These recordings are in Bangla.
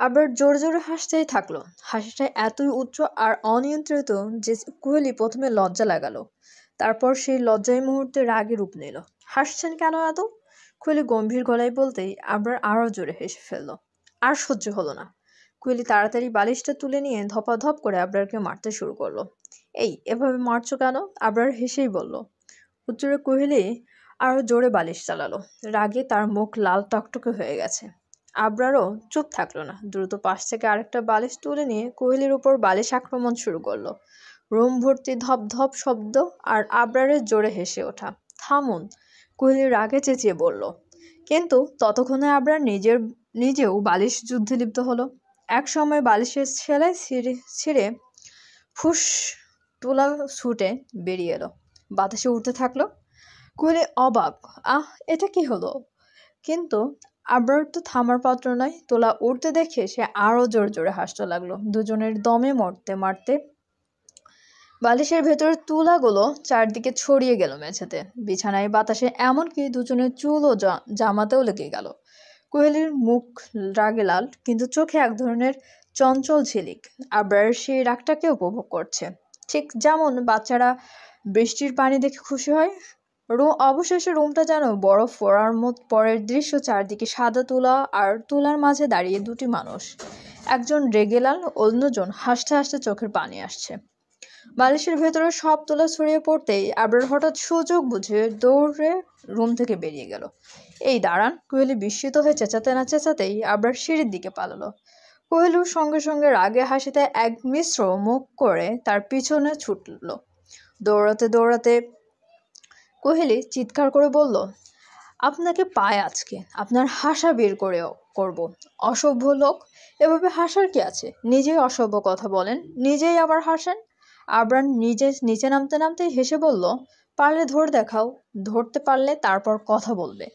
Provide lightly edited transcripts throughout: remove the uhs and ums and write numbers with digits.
আবার জোরে জোরে হাসতেই থাকলো। হাসিটা এতই উচ্চ আর অনিয়ন্ত্রিত যে কোহলি প্রথমে লজ্জা লাগালো, তারপর সেই লজ্জায় মুহূর্তে রাগে রূপ নিল। হাসছেন কেন এত? কোহলি গম্ভীর গলায় বলতেই আবার আরো জোরে হেসে ফেললো। আর সহ্য হলো না। কোহলি তাড়াতাড়ি বালিশটা তুলে নিয়ে ধপাধপ করে আবরারকে মারতে শুরু করলো। এই এভাবে মারছো কেন? আবরার হেসেই বলল। উত্তরে কোহলি আরো জোরে বালিশ চালালো। রাগে তার মুখ লাল টকটকে হয়ে গেছে। আবরারও চুপ থাকলো না, দ্রুত পাশ থেকে আরেকটা বালিশ তুলে নিয়ে কোহলির উপর বালিশ আক্রমণ শুরু করলো। রুম ভর্তি ধপ ধপ শব্দ আর আবরারের জোরে হেসে ওঠা। থামুন, কোহলি রাগে চেঁচিয়ে বলল। কিন্তু ততক্ষণে আবরার নিজেও বালিশ যুদ্ধে লিপ্ত হলো। এক সময় বালিশের সেলাই ছিঁড়ে ফুস তোলা ছুটে বেরিয়ে এলো, বাতাসে উঠতে থাকলো। কোহলি অবাক, এটা কি হলো? কিন্তু আবরার তো থামার পাত্র নয়। তোলা উঠতে দেখে সে আরো জোরে জোরে হাসতে লাগলো। দুজনের দমে মরতে মারতে বালিশের ভেতরের তুলাগুলো চারদিকে ছড়িয়ে গেল মেঝেতে, বিছানায়, বাতাসে, এমনকি দুজনের চুল ও জামাতেও লেগে গেল। কোহলির মুখ রাগে লাল, কিন্তু চোখে এক ধরনের চঞ্চল ঝিলিক। আবরার সেই রাগটাকে উপভোগ করছে, ঠিক যেমন বাচ্চারা বৃষ্টির পানি দেখে খুশি হয়। অবশেষে রুমটা যেন বরফ পড়ার পরের দৃশ্য। চারদিকে সাদা তুলা, আর তুলার মাঝে দাঁড়িয়ে দুটি মানুষ। একজন রেগে লাল, অন্যজন হাসতে হাসতে চোখের পানি আসছে। বালিশের ভেতরে সব তুলা ছড়িয়ে পড়তেই আবরার হঠাৎ সুযোগ বুঝে দৌড়ে রুম থেকে বেরিয়ে গেল। এই দাঁড়ান! কোহলি বিস্মিত হয়ে চেঁচাতে না চেঁচাতেই আবরার সিঁড়ির দিকে পালালো। কোহলির সঙ্গে সঙ্গে রাগে হাসিতে এক মিশ্র মুখ করে তার পিছনে ছুটল। দৌড়াতে দৌড়াতে কোহলি চিৎকার করে বলল, আপনাকে পায় আজকে, আপনার হাসা বের করব। অসভ্য লোক! এভাবে হাসার কি আছে? নিজেই অসভ্য কথা বলেন, নিজেই আবার হাসেন। আবরার নিচে নামতে নামতেই হেসে বলল, পারলে ধরে দেখাও, ধরতে পারলে তারপর কথা বলবে।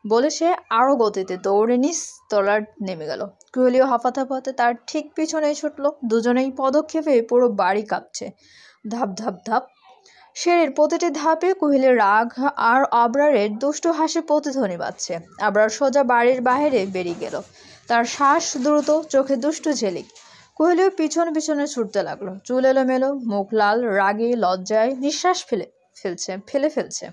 বলে সে আরো গতিতে দৌড়ে নিচ তলার নেমে গেল। কোহলিও হাঁপাতে হাঁপাতে তার ঠিক পিছনেই ছুটল। দুজনেই পদক্ষেপে পুরো বাড়ি কাঁপছে। ধাপ ধাপ ধাপ। সিঁড়ির প্রতিটি ধাপে কোহলির রাগ আর আবরারের দুষ্টু হাসি প্রতিধ্বনি বাজছে। আবরার সোজা বাড়ির বাইরে বেরিয়ে গেল, তার শ্বাস দ্রুত, চোখে দুষ্টু ঝিলিক। কোহলিও পিছনে পিছনে ছুটতে লাগলো, চুল এলোমেলো, মুখ লাল, রাগে লজ্জায় নিঃশ্বাস ফেলে ফেলছে।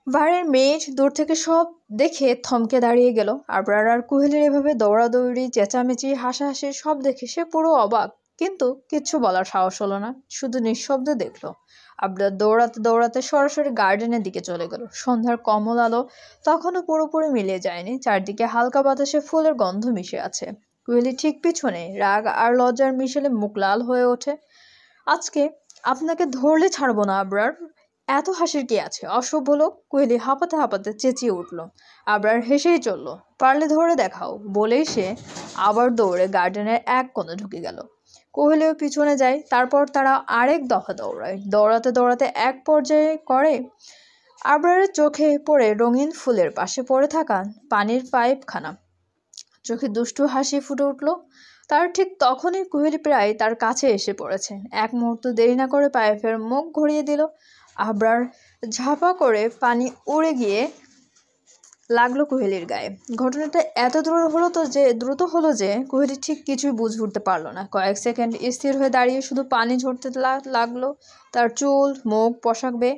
বাড়ির মেয়ে দূর থেকে সব দেখে থমকে দাঁড়িয়ে গেল। আবরার আর কোহলির এভাবে দৌড়াদৌড়ি, চেঁচামেচি, হাসাহাসি সব দেখে সে পুরো অবাক, কিন্তু কিচ্ছু বলার সাহস হলো না, শুধু নিঃশব্দে দেখলো। আবরার দৌড়াতে দৌড়াতে সরাসরি গার্ডেনের দিকে চলে গেল। সন্ধ্যার কমল আলো তখনও পুরোপুরি মিলিয়ে যায়নি, চারদিকে হালকা বাতাসে ফুলের গন্ধ মিশে আছে। কোহলি ঠিক পিছনে, রাগ আর লজ্জার মিশেলে মুখ লাল হয়ে ওঠে। আজকে আপনাকে ধরলে ছাড়বো না আবরার! এত হাসির কি আছে, অসভ্য লোক! কোহলি হাঁপাতে হাঁপাতে চেঁচিয়ে উঠল। আবরার হেসেই চলল, পারলে ধরে দেখাও, বলেই সে আবার দৌড়ে গার্ডেনের এক কোণে ঢুকে গেল। কোহলিও পিছনে যায়, তারপর তারা আরেক দফা দৌড়ায়। দৌড়াতে দৌড়াতে এক পর্যায়ে করে আবরারের চোখে পড়ে রঙিন ফুলের পাশে পড়ে থাকা পানির পাইপখানা। চোখে দুষ্টু হাসি ফুটে উঠল। তার ঠিক তখনই কোহলি প্রায় তার কাছে এসে পড়েছে। এক মুহূর্ত দেরি না করে পাইপের মুখ ঘুরিয়ে দিল। আবরার ঝাপা করে পানি উড়ে গিয়ে লাগলো কোহলির গায়ে। ঘটনাটা এত দ্রুত হলো যে কোহলি ঠিক কিছুই বুঝে উঠতে পারলো না। কয়েক সেকেন্ড স্থির হয়ে দাঁড়িয়ে শুধু পানি ঝরতে লাগলো তার চুল, মুখ, পোশাক বেয়ে।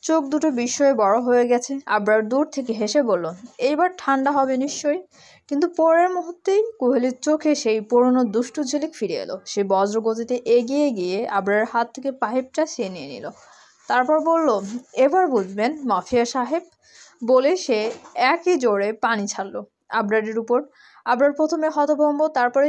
চোখ দুটো বিস্ময়ে বড় হয়ে গেছে। আবরার দূর থেকে হেসে বলল, এইবার ঠান্ডা হবে নিশ্চয়ই। কিন্তু পরের মুহূর্তেই কোহলির চোখে সেই পুরনো দুষ্টু ঝিলিক ফিরে এলো। সে বজ্রগতিতে এগিয়ে গিয়ে আবরারের হাত থেকে পাইপটা সে নিয়ে নিল। তারপর বলল, এবার বুঝবেন মাফিয়া সাহেব। বলে সে একই জোরে পানি ছাড়ল আবরারের উপর। আবরার প্রথমে হতভম্ব, তারপরে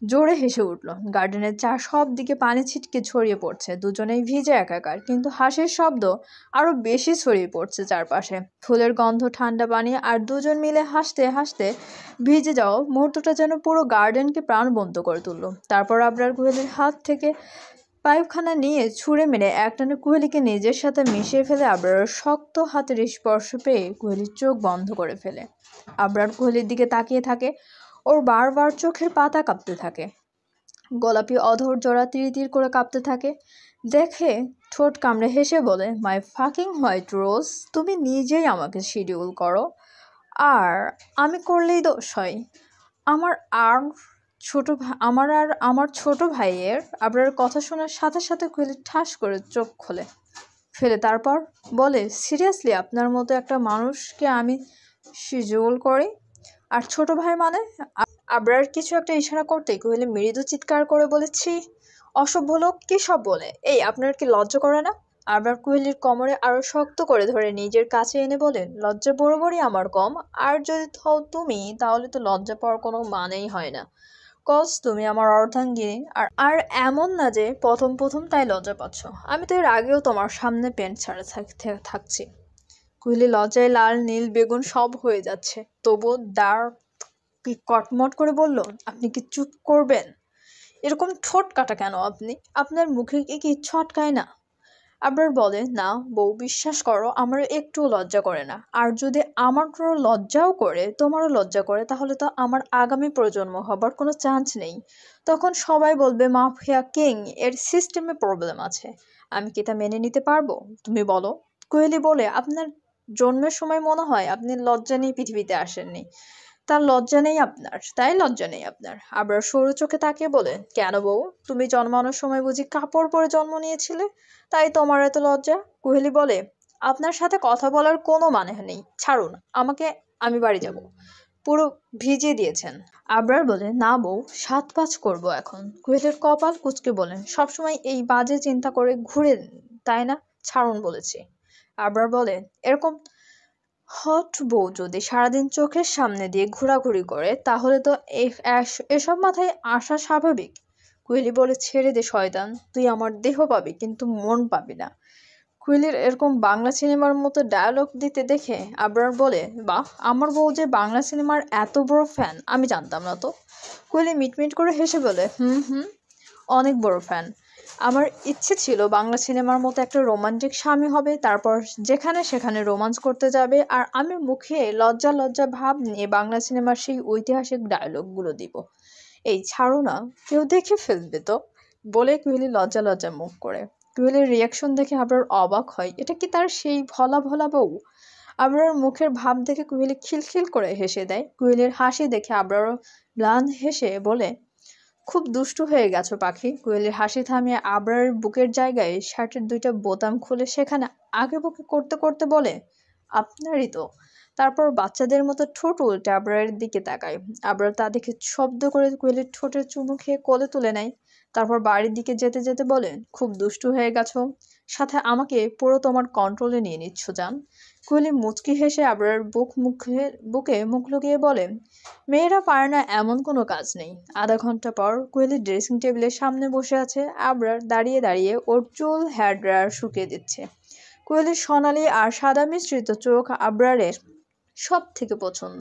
জোরে হেসে উঠল। গার্ডেনের সব দিকে পানি ছিটকে ছড়িয়ে পড়ছে, দুজনেই ভিজে একাকার, কিন্তু হাসির শব্দ আরো বেশি ছড়িয়ে পড়ছে চারপাশে। ফুলের গন্ধ, ঠান্ডা পানি, আর দুজন মিলে হাসতে হাসতে ভিজে যাওয়া মুহূর্তটা যেন পুরো গার্ডেনকে প্রাণবন্ত করে তুলল। তারপর আবরার কোহলির হাত থেকে পাইপখানা নিয়ে ছুঁড়ে মেরে একটানে কোহলিকে নিজের সাথে মিশিয়ে ফেলে। আবরার শক্ত হাতের স্পর্শ পেয়ে কোহলির চোখ বন্ধ করে ফেলে। আবরার কোহলির দিকে তাকিয়ে থাকে, ওর বারবার চোখের পাতা কাঁপতে থাকে, গোলাপি অধর জোড়া তির করে কাঁপতে থাকে। দেখে ঠোঁট কামড়ে হেসে বলে, মাই ফাকিং হোয়াইট রোজ, তুমি নিজেই আমাকে শিডিউল করো, আর আমি করলেই দোষ হয়। আমার আর আমার ছোট ভাইয়ের আবরারের কথা শোনার সাথে সাথে কোয়েলি ঠাস করে চোখ খোলে ফেলে, তারপর বলে, সিরিয়াসলি আপনার মতো একটা মানুষকে আমি শিজল করি? আর ছোট ভাই মানে? আবরার কিছু একটা ইশারা করতেই কোয়েলি মৃদু চিৎকার করে বলেছি, অসভ্য লোক, কি সব বলে! এই, আপনার কি লজ্জা করে না? আবরার কোয়েলির কোমরে আরো শক্ত করে ধরে নিজের কাছে এনে বলেন, লজ্জা বরাবরই আমার কম, আর যদি হও তুমি, তাহলে তো লজ্জা পাওয়ার কোনো মানেই হয় না। কজ তুমি আমার অর্ধাঙ্গিনী, আর আর এমন না যে প্রথম প্রথম তাই লজ্জা পাচ্ছ। আমি তো এর আগেও তোমার সামনে প্যান্ট ছাড়া থাকছি। কুইলি লজ্জায় লাল নীল বেগুন সব হয়ে যাচ্ছে, তবুও দাঁড় কি কটমট করে বলল, আপনি কি চুপ করবেন? এরকম ঠোঁট কাটা কেন আপনি? আপনার মুখে কি কিচ্ছু আটকায় না? আবার বলে, না বউ, বিশ্বাস করো, আমার একটুও লজ্জা করে না। আর যদি আমার কোনো লজ্জাও করে, তোমারও লজ্জা করে, তাহলে তো আমার আগামী প্রজন্ম হবার কোনো চান্স নেই। তখন সবাই বলবে মাফিয়া কিং এর সিস্টেমে প্রবলেম আছে। আমি কি তা মেনে নিতে পারবো? তুমি বলো। কোয়েলি বলে, আপনার জন্মের সময় মনে হয় আপনি লজ্জা নিয়ে পৃথিবীতে আসেননি। তার লজ্জা নেই আপনার, তাই লজ্জা নেই আপনার। আবার সরু চোখে তাকিয়ে বলে, কেন বউ, তুমি জন্মানোর সময় বুঝি কাপড় পরে জন্ম নিয়েছিলে, তাই তোমার এত লজ্জা? কোহেলি বলে, আপনার সাথে কথা বলার কোনো মানে নেই, ছাড়ুন আমাকে, আমি বাড়ি যাব। পুরো ভিজিয়ে দিয়েছেন। আবরার বলে, না বউ, 7 পাঁচ করবো এখন। কোহেলির কপাল কুঁচকে বলেন, সবসময় এই বাজে চিন্তা করে ঘুরে, তাই না? ছাড়ুন বলেছি। আবরার বলে, এরকম হট বউ যদি সারাদিন চোখের সামনে দিয়ে ঘোরাঘুরি করে, তাহলে তো এসব মাথায় আসা স্বাভাবিক। কুইলি বলে, ছেড়ে দে শয়তান, তুই আমার দেহ পাবি কিন্তু মন পাবি না। কুইলির এরকম বাংলা সিনেমার মতো ডায়লগ দিতে দেখে আবরার বলে, বাহ, আমার বউ যে বাংলা সিনেমার এত বড় ফ্যান, আমি জানতাম না তো। কুইলি মিটমিট করে হেসে বলে, হুম হুম, অনেক বড় ফ্যান। আমার ইচ্ছে ছিল বাংলা সিনেমার মতো একটা রোমান্টিক স্বামী হবে, তারপর যেখানে সেখানে রোমান্স করতে যাবে, আর আমি মুখে লজ্জা লজ্জা ভাব নিয়ে বাংলা সিনেমার সেই ঐতিহাসিক ডায়লগগুলো দিব। এই ছাড়ো না, কেউ দেখে ফেলবে তো, বলে কুহেলি লজ্জা লজ্জা মুখ করে। কুহেলির রিয়াকশন দেখে আবরার অবাক হয়, এটা কি তার সেই ভোলা ভোলা বউ? আবরার মুখের ভাব দেখে কুহেলি খিলখিল করে হেসে দেয়। কুহেলির হাসি দেখে আবরারও ম্লান হেসে বলে, খুব দুষ্টু হয়ে গেছো পাখি। কোয়েলের হাসি থামিয়ে আবরার বুকের জায়গায় শার্টের 2টা বোতাম খুলে সেখানে আগে বুকে করতে করতে বলে, আপনারই তো। তারপর বাচ্চাদের মতো ঠোঁট উল্টে আবরারের দিকে তাকায়। আবরার তা দেখে শব্দ করে কোয়েলের ঠোঁটের চুমু খেয়ে কোলে তুলে নেয়। তারপর বাড়ির দিকে যেতে যেতে বলে, খুব দুষ্টু হয়ে গেছো, সাথে আমাকে পুরো তোমার কন্ট্রোলে নিয়ে নিচ্ছ জান। কোয়েলি মুচকি হেসে আবরার বুকে মুখ লুকিয়ে বলে, মেয়েরা পারে না এমন কোনো কাজ নেই। আধা ঘন্টা পর কোয়েলি ড্রেসিং টেবিলের সামনে বসে আছে। আবরার দাঁড়িয়ে দাঁড়িয়ে ওর চুল হেয়ার ড্রায়ার শুকিয়ে দিচ্ছে। কোয়েলির সোনালি আর সাদা মিশ্রিত চোখ আবরারের সব থেকে পছন্দ।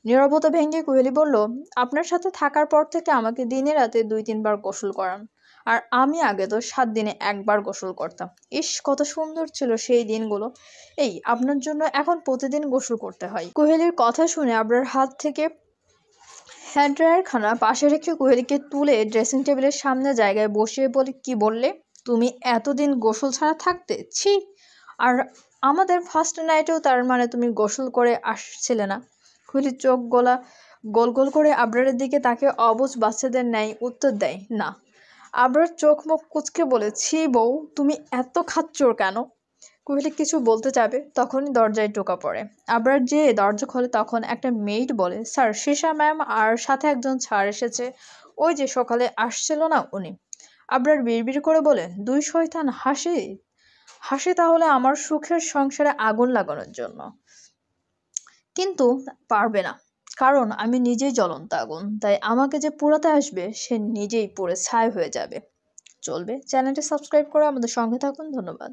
নীরবতা ভেঙে কোয়েলি বলল, আপনার সাথে থাকার পর থেকে আমাকে দিনে রাতে 2-3 বার গোসল করান, আর আমি আগে তো 7 দিনে 1 বার গোসল করতাম। ইস, কত সুন্দর ছিল সেই দিনগুলো। এই, আপনার জন্য এখন প্রতিদিন গোসল করতে হয়। কোহেলির কথা শুনে আবরার হাত থেকে হেয়ার ড্রায়ারখানা পাশে রেখে কোহেলিকে তুলে ড্রেসিং টেবিলের সামনে জায়গায় বসিয়ে বলে, কি বললে? তুমি এতদিন গোসল ছাড়া থাকতে? ছি! আর আমাদের ফার্স্ট নাইটেও তার মানে তুমি গোসল করে আসছিলে না? কোহেলি চোখ গোল গোল করে আবরারের দিকে তাকে অবুঝ বাচ্চাদের ন্যায় উত্তর দেয়, না। আবরার চোখ মুখ কুঁচকে বলে, ছি বউ, তুমি এত খাচ্চর কেন? কোহেলি কিছু বলতে যাবে, তখনই দরজায় টোকা পড়ে। আবরার যে দরজা খোলে তখন একটা মেইড বলে, স্যার, শিশা ম্যাম আর সাথে একজন স্যার এসেছে, ওই যে সকালে আসছিল না উনি। আবরার বিড়বিড় করে বলে, 2 শয়তান হাসি হাসি তাহলে আমার সুখের সংসারে আগুন লাগানোর জন্য, কিন্তু পারবে না, কারণ আমি নিজেই জ্বলন্ত আগুন, তাই আমাকে যে পোড়াতে আসবে সে নিজেই পুড়ে ছাই হয়ে যাবে। চলবে, চ্যানেলটি সাবস্ক্রাইব করে আমাদের সঙ্গে থাকুন। ধন্যবাদ।